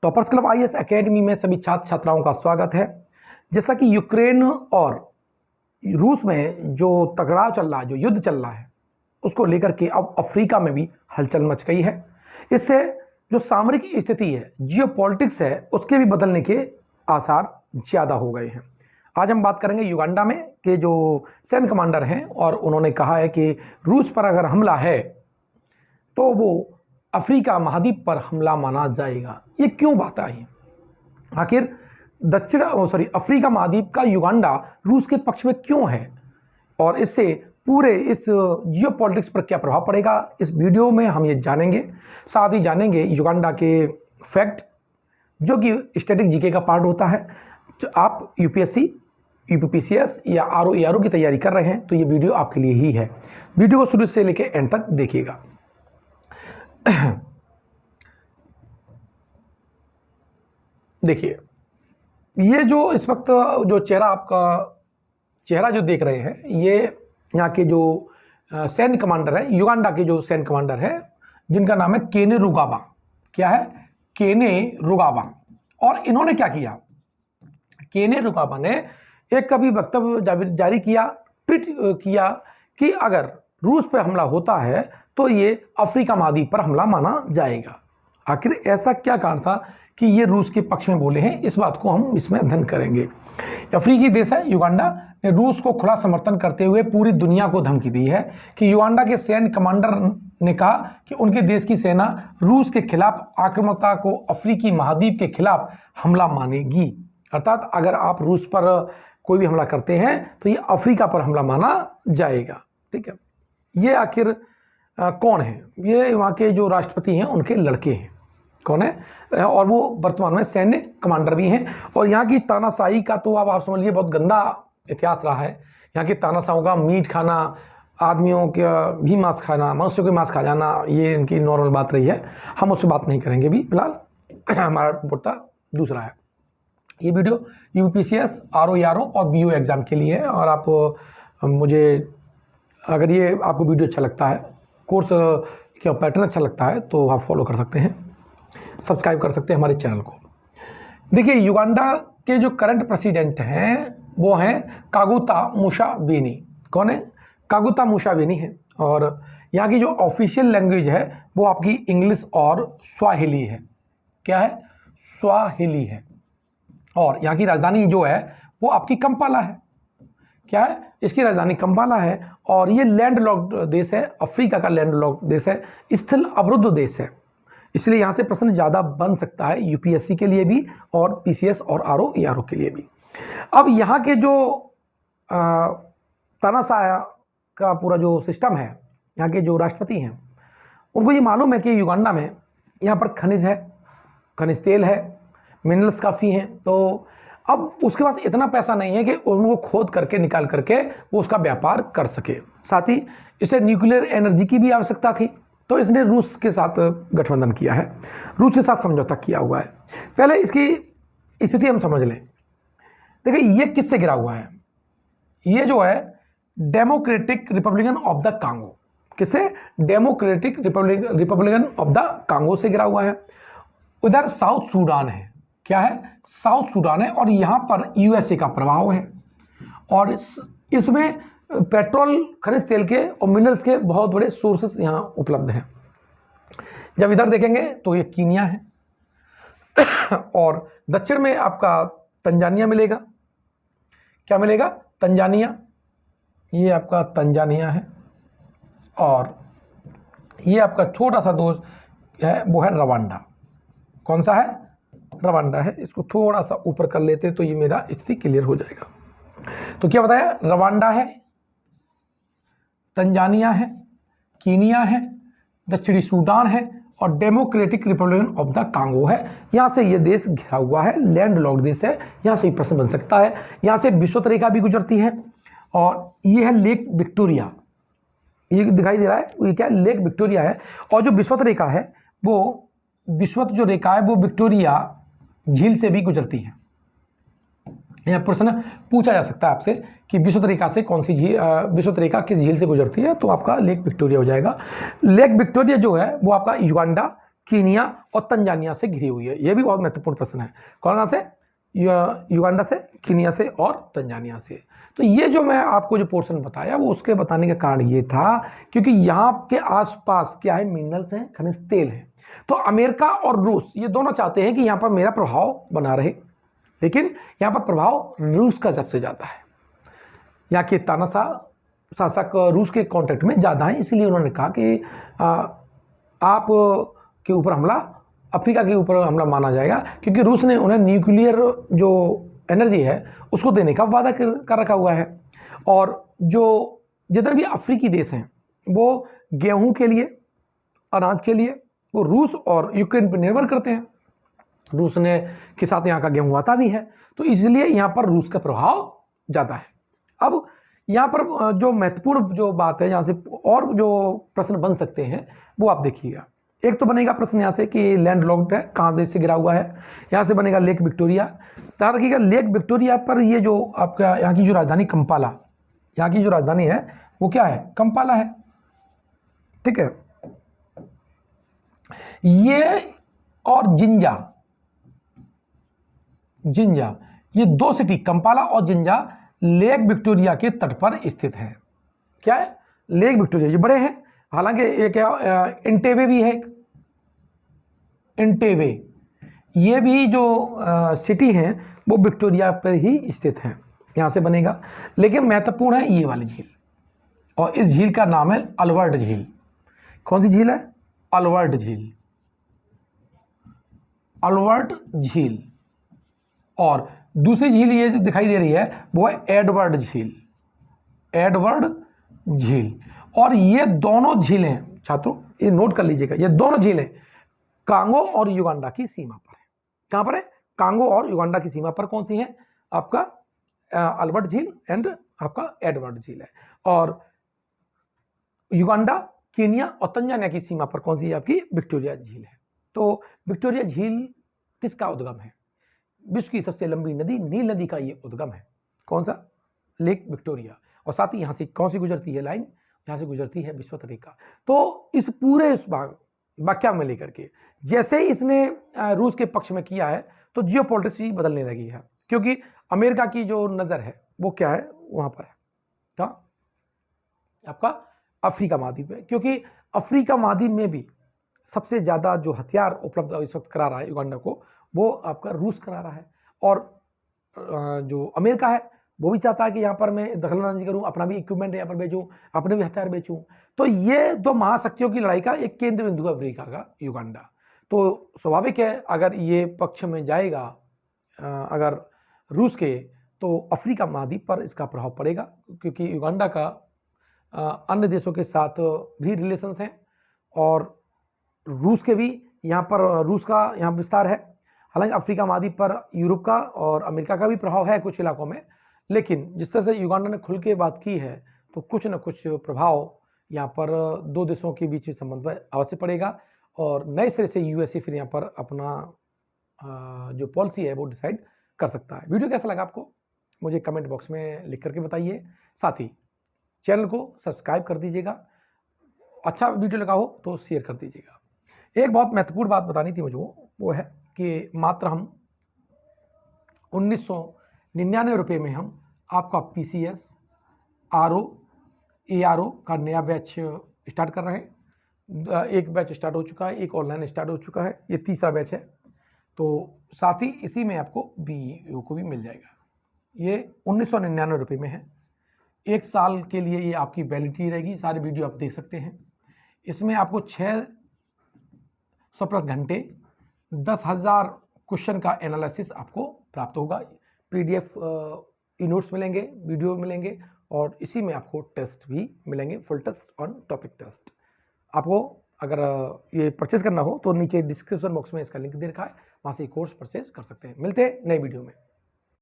Toppers club IAS academy में सभी छात्र छात्राओं का स्वागत है। जैसा कि यूक्रेन और रूस में जो तगड़ाव चल रहा है, जो युद्ध चल रहा है, उसको लेकर के अब अफ्रीका में भी हलचल मच गई है। इससे जो सामरिक स्थिति है, जियोपॉलिटिक्स है, उसके भी बदलने के आसार ज़्यादा हो गए हैं। आज हम बात करेंगे युगांडा में के जो सैन्य कमांडर हैं, और उन्होंने कहा है कि रूस पर अगर हमला है तो वो अफ्रीका महाद्वीप पर हमला माना जाएगा। ये क्यों बात आई? आखिर अफ्रीका महाद्वीप का युगांडा रूस के पक्ष में क्यों है, और इससे पूरे इस जियोपॉलिटिक्स पर क्या प्रभाव पड़ेगा, इस वीडियो में हम ये जानेंगे। साथ ही जानेंगे युगांडा के फैक्ट, जो कि स्टैटिक जीके का पार्ट होता है। तो आप यूपीएससी, यूपीपीसीएस या आरओ की तैयारी कर रहे हैं तो ये वीडियो आपके लिए ही है। वीडियो को शुरू से लेकर एंड तक देखिएगा। देखिए, ये जो इस वक्त जो चेहरा जो देख रहे हैं, ये यहाँ के जो सैन्य कमांडर है, युगांडा के जो सैन्य कमांडर है, जिनका नाम है कैनेरुगाबा। क्या है? कैनेरुगाबा। और इन्होंने क्या किया? कैनेरुगाबा ने एक कभी वक्तव्य जारी किया, ट्वीट किया कि अगर रूस पर हमला होता है तो ये अफ्रीका महाद्वीप पर हमला माना जाएगा। आखिर ऐसा क्या कारण था कि ये रूस के पक्ष में बोले हैं? इस बात को हम इसमें अध्ययन करेंगे। अफ्रीकी देश है युगांडा ने रूस को खुला समर्थन करते हुए पूरी दुनिया को धमकी दी है कि युगांडा के सैन्य कमांडर ने कहा कि उनके देश की सेना रूस के खिलाफ आक्रामकता को अफ्रीकी महाद्वीप के खिलाफ हमला मानेगी। अर्थात अगर आप रूस पर कोई भी हमला करते हैं तो ये अफ्रीका पर हमला माना जाएगा। ठीक है, ये आखिर कौन है? ये वहाँ के जो राष्ट्रपति हैं उनके लड़के हैं। कौन है? और वो वर्तमान में सैन्य कमांडर भी हैं। और यहाँ की तानाशाही का तो अब आप समझ लीजिए बहुत गंदा इतिहास रहा है। यहाँ की तानाशाहों का मीट खाना, आदमियों का भी मांस खाना, मनुष्यों के मांस खा जाना, ये इनकी नॉर्मल बात रही है। हम उससे बात नहीं करेंगे भी फिलहाल। हमारा मुद्दा दूसरा है। ये वीडियो यूपीसीएस, आरओ और बीओ एग्ज़ाम के लिए है। और आप मुझे, अगर ये आपको वीडियो अच्छा लगता है, कोर्स का पैटर्न अच्छा लगता है, तो आप फॉलो कर सकते हैं, सब्सक्राइब कर सकते हैं हमारे चैनल को। देखिए, युगांडा के जो करंट प्रेसिडेंट हैं वो हैं कागुता मुसावेनी। कौन है? कागुता मुसावेनी है। और यहाँ की जो ऑफिशियल लैंग्वेज है वो आपकी इंग्लिश और स्वाहिली है। क्या है? स्वाहिली है। और यहाँ की राजधानी जो है वो आपकी कंपाला है। क्या है? इसकी राजधानी कंपाला है। और ये लैंड लॉक्ड देश है, अफ्रीका का लैंड लॉक्ड देश है, स्थल अवरुद्ध देश है। इसलिए यहाँ से प्रश्न ज़्यादा बन सकता है यूपीएससी के लिए भी, और पीसीएस और आरओ के लिए भी। अब यहाँ के जो तानाशाह का पूरा जो सिस्टम है, यहाँ के जो राष्ट्रपति हैं, उनको ये मालूम है कि युगांडा में यहाँ पर खनिज है, खनिज तेल है, मिनरल्स काफ़ी हैं। तो अब उसके पास इतना पैसा नहीं है कि उनको खोद करके निकाल करके वो उसका व्यापार कर सके। साथ ही इसे न्यूक्लियर एनर्जी की भी आवश्यकता थी, तो इसने रूस के साथ गठबंधन किया है, रूस के साथ समझौता किया हुआ है। पहले इसकी स्थिति हम समझ लें। देखिए, ये किससे गिरा हुआ है? ये जो है Democratic Republic of the Congo. किससे? Democratic Republic of the Congo से गिरा हुआ है। उधर साउथ सूडान है। क्या है? साउथ सूडान है। और यहाँ पर यूएसए का प्रभाव है। और इसमें पेट्रोल, खनिज तेल के और मिनरल्स के बहुत बड़े सोर्सेस यहाँ उपलब्ध हैं। जब इधर देखेंगे तो ये कीनिया है। और दक्षिण में आपका तंजानिया मिलेगा। क्या मिलेगा? तंजानिया। ये आपका तंजानिया है। और ये आपका छोटा सा दोस्त है, वो है रवांडा। कौन सा है? रवांडा है। इसको थोड़ा सा ऊपर कर लेते तो ये मेरा स्थिति क्लियर हो जाएगा। तो क्या बताया? रवांडा है, तंजानिया है, कीनिया है, दक्षिणी सूडान है, और democratic Republic of the Congo है। यहाँ से ये देश घिरा हुआ है, लैंड लॉक्ड देश है। यहाँ से प्रश्न बन सकता है। यहाँ से विषुवत रेखा भी गुजरती है। और ये है लेक विक्टोरिया। ये दिखाई दे रहा है, ये क्या? लेक विक्टोरिया है। और जो विषुवत रेखा है, वो विषुवत जो रेखा है वो विक्टोरिया झील से भी गुजरती है। यह प्रश्न पूछा जा सकता है आपसे कि विषुवत रेखा से कौन सी झील, विषुवत रेखा किस झील से गुजरती है, तो आपका लेक विक्टोरिया हो जाएगा। लेक विक्टोरिया जो है वो आपका युगांडा, कीनिया और तंजानिया से घिरी हुई है। यह भी बहुत महत्वपूर्ण प्रश्न है। कौन से? युगांडा से, कीनिया से और तंजानिया से। तो ये जो मैं आपको जो पोर्शन बताया वो उसके बताने का कारण ये था क्योंकि यहाँ के आसपास क्या है, मिनरल्स हैं, खनिज तेल है। तो अमेरिका और रूस ये दोनों चाहते हैं कि यहाँ पर मेरा प्रभाव बना रहे, लेकिन यहाँ पर प्रभाव रूस का सबसे ज़्यादा है। यहाँ के तानाशाह शासक रूस के कॉन्टेक्ट में ज़्यादा हैं, इसलिए उन्होंने कहा कि आप के ऊपर हमला, अफ्रीका के ऊपर हमला माना जाएगा, क्योंकि रूस ने उन्हें न्यूक्लियर जो एनर्जी है उसको देने का वादा कर रखा हुआ है। और जो जितने भी अफ्रीकी देश हैं वो गेहूं के लिए, अनाज के लिए वो रूस और यूक्रेन पर निर्भर करते हैं। रूस ने के साथ यहाँ का गेहूं आता भी है, तो इसलिए यहाँ पर रूस का प्रभाव ज़्यादा है। अब यहाँ पर जो महत्वपूर्ण जो बात है, यहाँ से और जो प्रश्न बन सकते हैं वो आप देखिएगा। एक तो बनेगा प्रश्न यहाँ से कि लैंड लॉक्ड है, कहाँ देश से गिरा हुआ है। यहाँ से बनेगा लेक विक्टोरिया। ध्यान रखिएगा, लेक विक्टोरिया पर ये जो आपका यहाँ की जो राजधानी कंपाला, यहाँ की जो राजधानी है वो क्या है, कंपाला है, ठीक है। ये और जिंजा ये दो सिटी, कंपाला और जिंजा, लेक विक्टोरिया के तट पर स्थित है। क्या है? Lake Victoria. ये बड़े हैं, हालांकि ये क्या, इंटेवे भी है, इंटेवे, ये भी जो सिटी हैं वो विक्टोरिया पर ही स्थित हैं। यहाँ से बनेगा, लेकिन महत्वपूर्ण है ये वाली झील, और इस झील का नाम है अल्बर्ट झील। कौन सी झील है? अल्बर्ट झील, अल्बर्ट झील। और दूसरी झील ये दिखाई दे रही है वो है एडवर्ड झील, एडवर्ड झील। और ये दोनों झीलें छात्रों ये नोट कर लीजिएगा, ये दोनों झीलें कांगो और युगांडा की सीमा पर है। कहां पर है? कांगो और युगांडा की सीमा पर। कौन सी है? आपका अल्बर्ट झील एंड आपका एडवर्ड झील है। और युगांडा, केनिया और तंजानिया की सीमा पर कौन सी है? आपकी विक्टोरिया झील है। तो विक्टोरिया झील किसका उद्गम है? विश्व की सबसे लंबी नदी नील नदी का ये उद्गम है। कौन सा? Lake Victoria. और साथ ही यहाँ से कौन सी गुजरती है लाइन? यहाँ से गुजरती है विश्वत रेखा। तो इस पूरे इस वाक्या में लेकर के जैसे ही इसने रूस के पक्ष में किया है तो जियो पॉलिटिक्स ही बदलने लगी है, क्योंकि अमेरिका की जो नज़र है वो क्या है, वहाँ पर है कहाँ? आपका अफ्रीका महाद्वीप है, क्योंकि अफ्रीका महाद्वीप में भी सबसे ज़्यादा जो हथियार उपलब्ध इस वक्त करा रहा है युगांडा को, वो आपका रूस करा रहा है। और जो अमेरिका है वो भी चाहता है कि यहाँ पर मैं दखलंदाजी करूँ, अपना भी इक्विपमेंट यहाँ पर बेचूँ, अपने भी हथियार बेचूँ। तो ये दो महाशक्तियों की लड़ाई का एक केंद्र बिंदु है अफ्रीका का युगांडा। तो स्वाभाविक है अगर ये पक्ष में जाएगा अगर रूस के, तो अफ्रीका महाद्वीप पर इसका प्रभाव पड़ेगा, क्योंकि युगांडा का अन्य देशों के साथ भी रिलेशंस हैं और रूस के भी यहाँ पर, रूस का यहाँ विस्तार है। हालांकि अफ्रीका महाद्वीप पर यूरोप का और अमेरिका का भी प्रभाव है कुछ इलाकों में, लेकिन जिस तरह से युगांडा ने खुल के बात की है तो कुछ न कुछ प्रभाव यहाँ पर दो देशों के बीच संबंध पर अवश्य पड़ेगा। और नए सिरे से यूएसए फिर यहाँ पर अपना जो पॉलिसी है वो डिसाइड कर सकता है। वीडियो कैसा लगा आपको मुझे कमेंट बॉक्स में लिख करके बताइए। साथ ही चैनल को सब्सक्राइब कर दीजिएगा, अच्छा वीडियो लगा हो तो शेयर कर दीजिएगा। एक बहुत महत्वपूर्ण बात बतानी थी मुझे, वो है कि मात्र हम 1999 रुपये में हम आपका PCS, RO, ARO का नया बैच स्टार्ट कर रहे हैं। एक बैच स्टार्ट हो चुका है, एक ऑनलाइन स्टार्ट हो चुका है, ये तीसरा बैच है। तो साथ ही इसी में आपको BEO को भी मिल जाएगा। ये 1999 रुपये में है। एक साल के लिए ये आपकी वैलिडिटी रहेगी, सारी वीडियो आप देख सकते हैं। इसमें आपको 600 प्लस घंटे, 10,000 क्वेश्चन का एनालिसिस आपको प्राप्त होगा। PDF नोट्स मिलेंगे, वीडियो मिलेंगे, और इसी में आपको टेस्ट भी मिलेंगे, full test on topic test. आपको अगर ये परचेज करना हो तो नीचे डिस्क्रिप्शन बॉक्स में इसका लिंक दे रखा है, वहाँ से कोर्स परचेज कर सकते हैं। मिलते हैं नए वीडियो में।